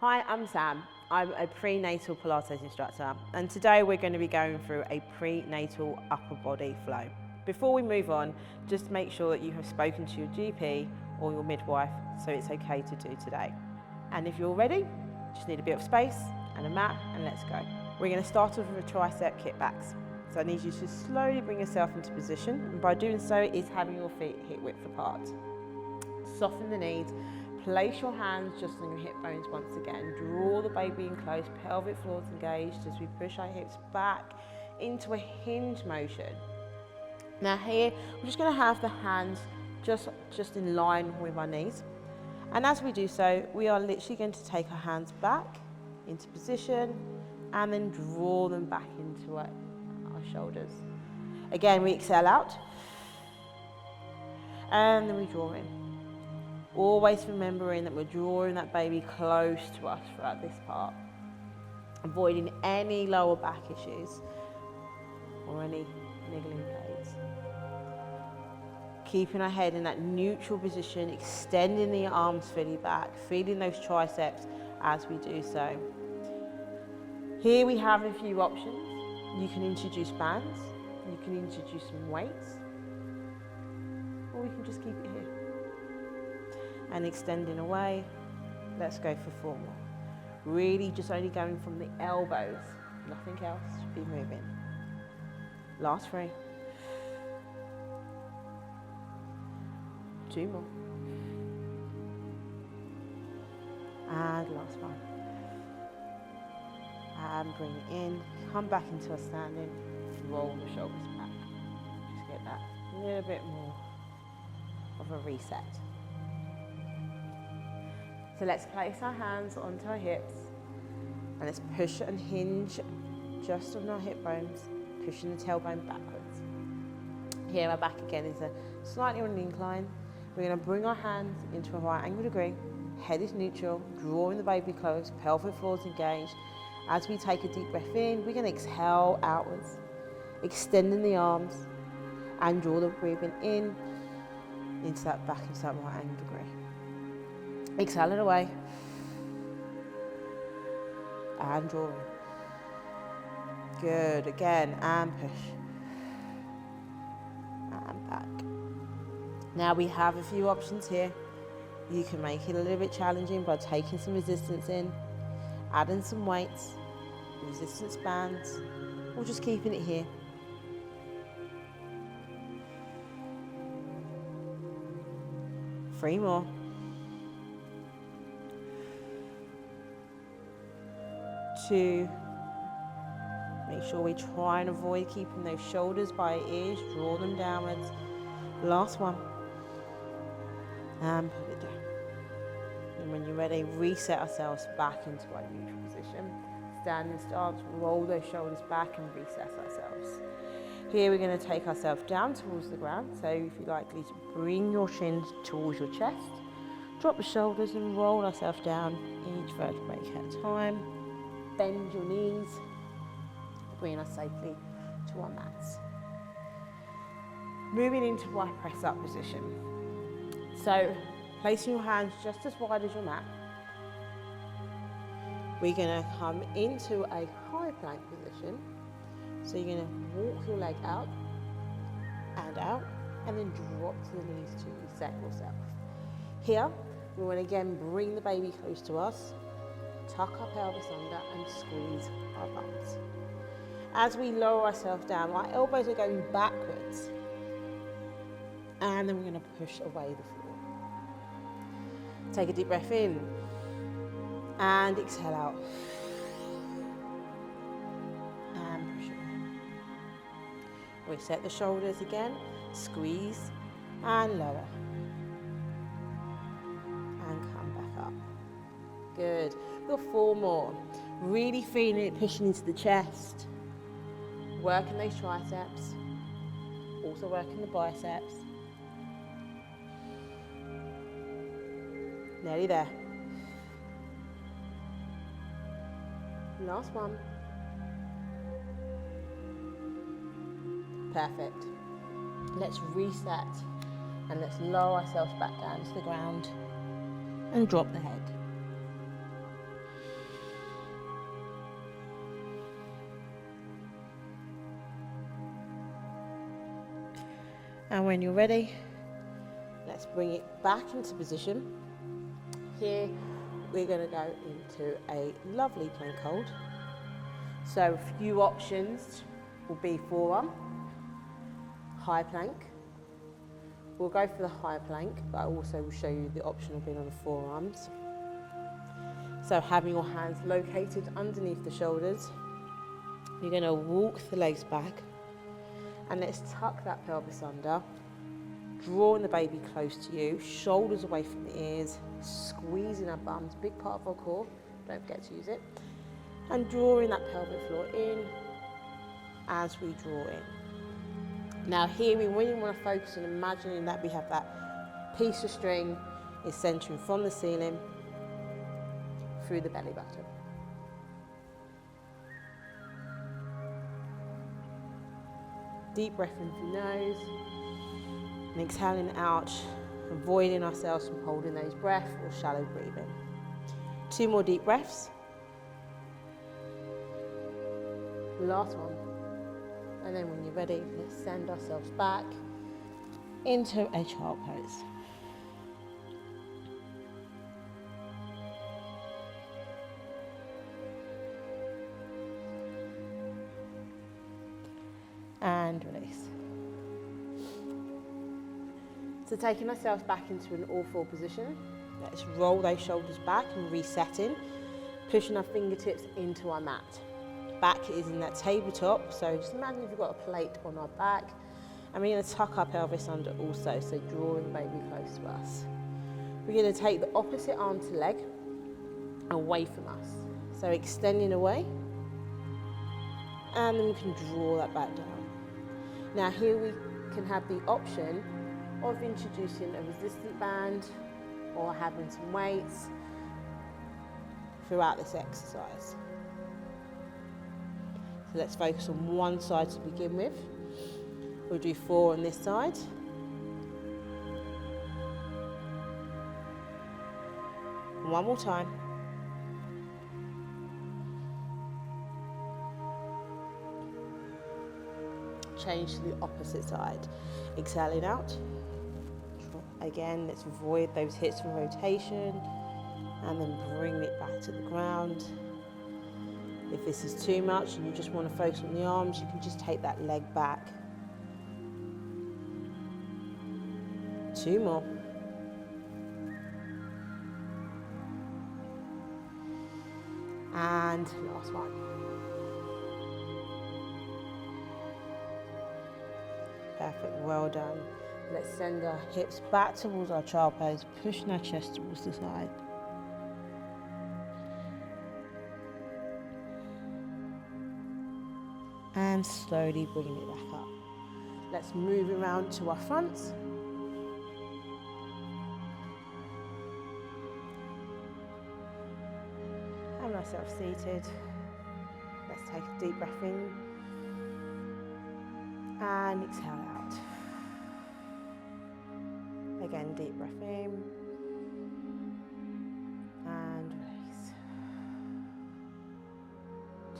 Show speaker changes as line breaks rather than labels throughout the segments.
Hi, I'm Sam. I'm a prenatal Pilates instructor, and today we're going to be going through a prenatal upper body flow. Before we move on, just make sure that you have spoken to your GP or your midwife so it's okay to do today. And if you're ready, just need a bit of space and a mat, and let's go. We're going to start off with a tricep kickbacks. So I need you to slowly bring yourself into position, and by doing so is having your feet hip width apart. Soften the knees. Place your hands just on your hip bones once again. Draw the baby in close, pelvic floors engaged as we push our hips back into a hinge motion. Now here, we're just going to have the hands just in line with our knees. And as we do so, we are literally going to take our hands back into position and then draw them back into our shoulders. Again, we exhale out and then we draw in. Always remembering that we're drawing that baby close to us throughout this part, avoiding any lower back issues or any niggling pains. Keeping our head in that neutral position, extending the arms fully back, feeling those triceps as we do so. Here we have a few options. You can introduce bands, you can introduce some weights, or we can just keep it here. And extending away, let's go for 4 more. Really just only going from the elbows, nothing else should be moving. Last 3. 2 more. And last 1. And bring it in, come back into a standing, roll the shoulders back. Just get that a little bit more of a reset. So let's place our hands onto our hips and let's push and hinge just on our hip bones, pushing the tailbone backwards. Here our back again is slightly on an incline. We're going to bring our hands into a right angle degree, head is neutral, drawing the baby close, pelvic floors engaged. As we take a deep breath in, we're going to exhale outwards, extending the arms and draw the breathing in into that back into that right angle degree. Exhale it away and draw in. Good, again, and push and back. Now we have a few options here. You can make it a little bit challenging by taking some resistance in, adding some weights, resistance bands, or just keeping it here. Three more. 2. Make sure we try and avoid keeping those shoulders by ears, draw them downwards. Last 1. And put it down. And when you're ready, reset ourselves back into our neutral position. Standing stance, roll those shoulders back and reset ourselves. Here we're going to take ourselves down towards the ground. So if you're likely to bring your shins towards your chest, drop the shoulders and roll ourselves down each vertebrae at a time. Bend your knees, bring us safely to our mats. Moving into our press up position. So placing your hands just as wide as your mat. We're going to come into a high plank position. So you're going to walk your leg out, and then drop to the knees to reset yourself. Here, we want to again bring the baby close to us. Tuck our pelvis under and squeeze our bums. As we lower ourselves down, our elbows are going backwards. And then we're going to push away the floor. Take a deep breath in. And exhale out. And push away. Reset the shoulders again. Squeeze and lower. And come back up. Good. We've got 4 more. Really feeling it pushing into the chest. Working those triceps. Also working the biceps. Nearly there. Last 1. Perfect. Let's reset and let's lower ourselves back down to the ground and drop the head. And when you're ready, let's bring it back into position. Here, we're going to go into a lovely plank hold. So a few options will be forearm, high plank. We'll go for the high plank, but I also will show you the option of being on the forearms. So having your hands located underneath the shoulders, you're going to walk the legs back, and let's tuck that pelvis under, drawing the baby close to you, shoulders away from the ears, squeezing our bums, big part of our core, don't forget to use it, and drawing that pelvic floor in as we draw in. Now here we really want to focus on imagining that we have that piece of string is centering from the ceiling through the belly button. Deep breath in through the nose and exhaling out, avoiding ourselves from holding those breaths or shallow breathing. 2 more deep breaths. Last one. And then when you're ready, let's send ourselves back into a child pose. And release. So taking ourselves back into an all-four position, let's roll those shoulders back and resetting, pushing our fingertips into our mat. Back is in that tabletop, so just imagine if you've got a plate on our back, and we're going to tuck our pelvis under also, so drawing the baby close to us. We're going to take the opposite arm to leg away from us, so extending away, and then we can draw that back down. Now here we can have the option of introducing a resistant band or having some weights throughout this exercise. So let's focus on one side to begin with. We'll do 4 on this side. One more time. Change to the opposite side. Exhaling out. Again, let's avoid those hips from rotation and then bring it back to the ground. If this is too much and you just want to focus on the arms, you can just take that leg back. 2 more. And last one. Perfect, well done. Let's send our hips back towards our child pose, pushing our chest towards the side. And slowly bringing it back up. Let's move around to our fronts. Have ourselves seated. Let's take a deep breath in and exhale out. Again, deep breath in and release.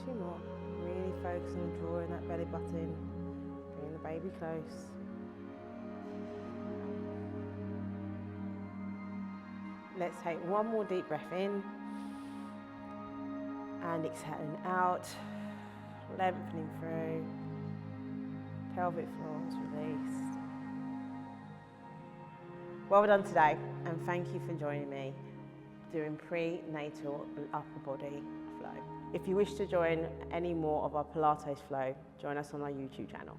2 more. Really focus on drawing that belly button, bringing the baby close. Let's take 1 more deep breath in and exhaling out, lengthening through, pelvic floor is released. Well done today, and thank you for joining me doing prenatal upper body flow. If you wish to join any more of our Pilates flow, join us on our YouTube channel.